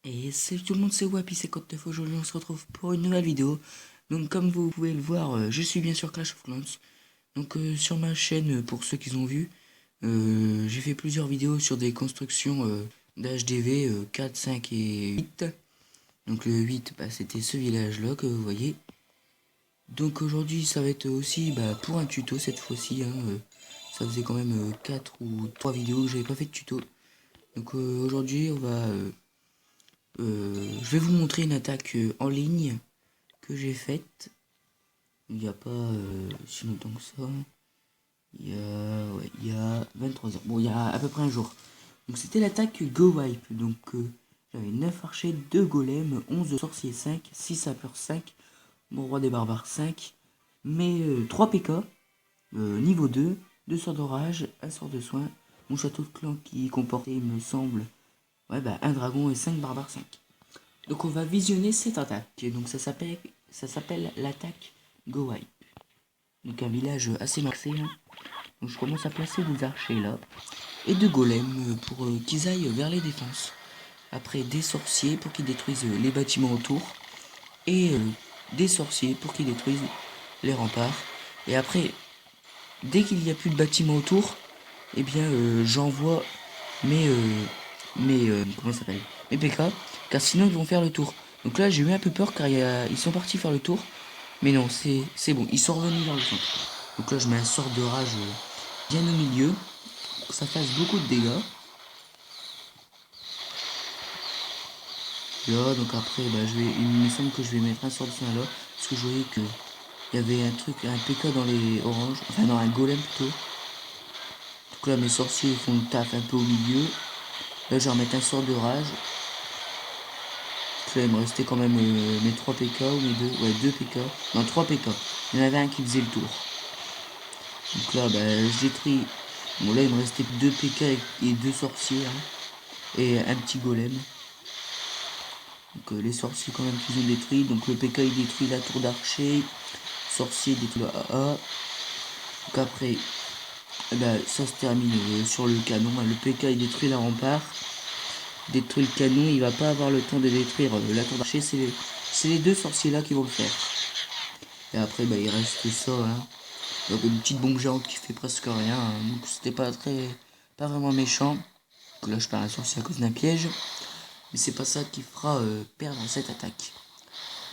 Et salut tout le monde, c'est Wapi, c'est Code Neuf. Aujourd'hui on se retrouve pour une nouvelle vidéo. Donc comme vous pouvez le voir, je suis bien sûr Clash of Clans. Donc sur ma chaîne, pour ceux qui ont vu, j'ai fait plusieurs vidéos sur des constructions d'HDV 4, 5 et 8. Donc le 8, bah, c'était ce village là que vous voyez. Donc aujourd'hui ça va être aussi pour un tuto cette fois-ci. Ça faisait quand même 4 ou 3 vidéos que j'avais pas fait de tuto. Donc aujourd'hui on va... je vais vous montrer une attaque en ligne que j'ai faite. Il n'y a pas si longtemps que ça. Il y a 23 heures. Bon, il y a à peu près un jour. Donc c'était l'attaque Go Wipe. Donc j'avais 9 archers, 2 golems, 11 sorciers 5, 6 sapeurs 5, mon roi des barbares 5, mais 3 PK, niveau 2, 2 sorts d'orage, 1 sort de soin, mon château de clan qui comportait, il me semble, un dragon et 5 barbares 5. Donc on va visionner cette attaque. Donc ça s'appelle l'attaque Go Wipe. Donc un village assez maxé. Donc je commence à placer des archers là. Et deux golems pour qu'ils aillent vers les défenses. Après des sorciers pour qu'ils détruisent les bâtiments autour. Et des sorciers pour qu'ils détruisent les remparts. Et après, dès qu'il n'y a plus de bâtiments autour, eh bien j'envoie mes comment ça s'appelle, mes PK, car sinon ils vont faire le tour. Donc là j'ai eu un peu peur car ils sont partis faire le tour, mais non, c'est bon, ils sont revenus vers le centre. Donc là je mets un sort de rage bien au milieu pour que ça fasse beaucoup de dégâts. Là donc après il me semble que je vais mettre un sort de soin là parce que je voyais que il y avait un PK dans les oranges, enfin dans un golem plutôt. Donc là mes sorciers font le taf un peu au milieu. Là je vais remettre un sort de rage. Là, il me restait quand même mes 3 PK ou mes 2. Ouais, 2 PK. Non, 3 PK. Il y en avait un qui faisait le tour. Donc là, je détruis. Bon, là, il me restait 2 PK et 2 sorciers. Et un petit golem. Donc les sorciers, quand même, qu'ils ont détruit. Donc le PK, il détruit la tour d'archer. Sorcier détruit le AA. Donc après, ça se termine sur le canon. Le PK, il détruit la rempart. Détruit le canon. Il va pas avoir le temps de détruire la tour d'archer. C'est les deux sorciers là qui vont le faire. Et après, il reste ça, Donc une petite bombe géante qui fait presque rien. Donc c'était pas vraiment méchant. Donc là, je perds un sorcier à cause d'un piège. Mais c'est pas ça qui fera perdre cette attaque.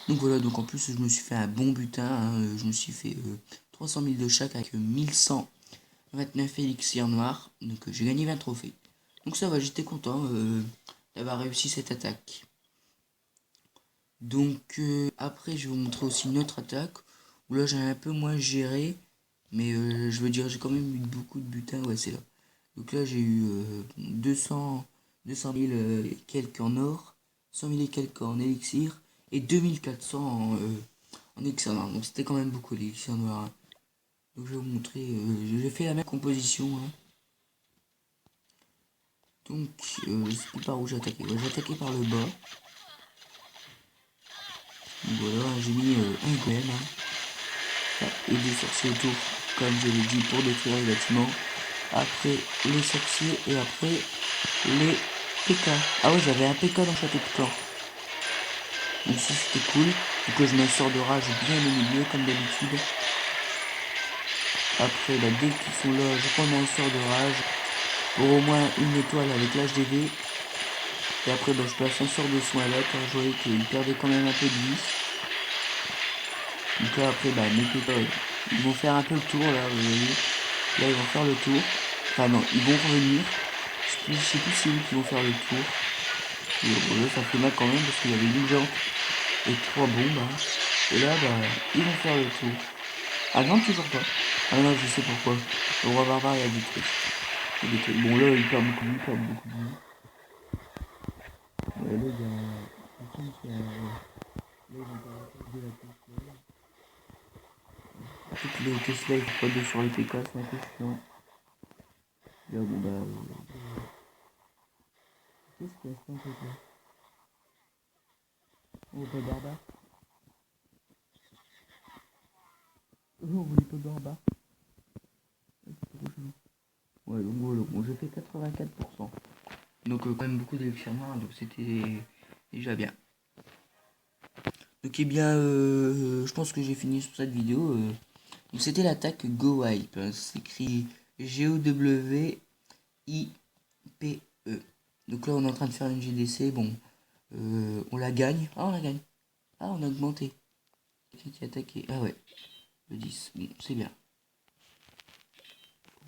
Donc voilà, donc en plus, je me suis fait un bon butin. Je me suis fait 300 000 de chaque avec 1129 élixirs noirs. Donc j'ai gagné 20 trophées. Donc ça va, j'étais content d'avoir réussi cette attaque. Donc après, je vais vous montrer aussi une autre attaque. Où là, j'ai un peu moins géré. Mais je veux dire, j'ai quand même eu beaucoup de butin. Ouais, c'est là. Donc là, j'ai eu 200 000 et quelques en or, 100 000 et quelques en élixir, et 2400 en élixir noir. Donc c'était quand même beaucoup l'élixir noir. Donc je vais vous montrer, j'ai fait la même composition. Donc, c'est par où j'ai attaqué. Ouais, j'ai attaqué par le bas. Donc voilà, j'ai mis un golem. Et des sorciers autour, comme je l'ai dit, pour détruire les bâtiments. Après les sorciers et après les PK. Ah ouais, j'avais un PK dans le château de clan. Donc ça c'était cool. Donc je mets un sort de rage bien au milieu comme d'habitude. Après dès qu'ils sont là, je remets un sort de rage pour au moins une étoile avec l'HDV. Et après je place un sort de soin là car je voyais qu'ils perdaient quand même un peu de vie. Donc là après mes PK ils vont faire un peu le tour là, vous voyez. Là ils vont faire le tour. Enfin non, ils vont revenir. Je sais plus c'est eux qui vont faire le tour. Et bon, là ça fait mal quand même parce qu'il y avait une jambe et 3 bombes. Et là ils vont faire le tour. Ah non, toujours pas. Ah non, je sais pourquoi. Le roi barbare il a des trucs. Il y a des trucs. Bon là il perd beaucoup de vie, il perd beaucoup de vie. Ouais, là il y a... Il me semble qu'il y a... Là ils vont pas de la Tesla. Toutes les Tesla ils font pas de sur les PK, c'est un peu chiant. Là bon qu'est-ce qu'il y a un peu là? On veut pas barbare. On voulait pas barbare. Ouais donc voilà, bon j'ai fait 84%. Donc quand même beaucoup d'élections noires, donc c'était déjà bien. Donc eh bien, je pense que j'ai fini sur cette vidéo. Donc c'était l'attaque Go Wipe, hein. C'est écrit G-O-W-I-P-E. Donc là on est en train de faire une GDC, bon, on la gagne. Ah on la gagne. Ah on a augmenté. Qui a attaqué. Ah ouais, le 10, bon c'est bien.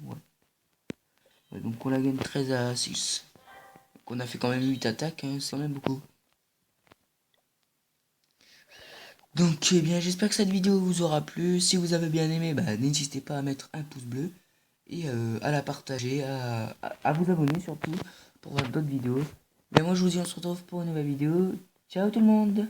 Ouais. Ouais, donc on la gagne 13-6. Donc on a fait quand même 8 attaques, hein, c'est quand même beaucoup. Donc eh bien j'espère que cette vidéo vous aura plu. Si vous avez bien aimé, bah, n'hésitez pas à mettre un pouce bleu et à la partager, à vous abonner surtout pour voir d'autres vidéos. Mais moi je vous dis on se retrouve pour une nouvelle vidéo. Ciao tout le monde!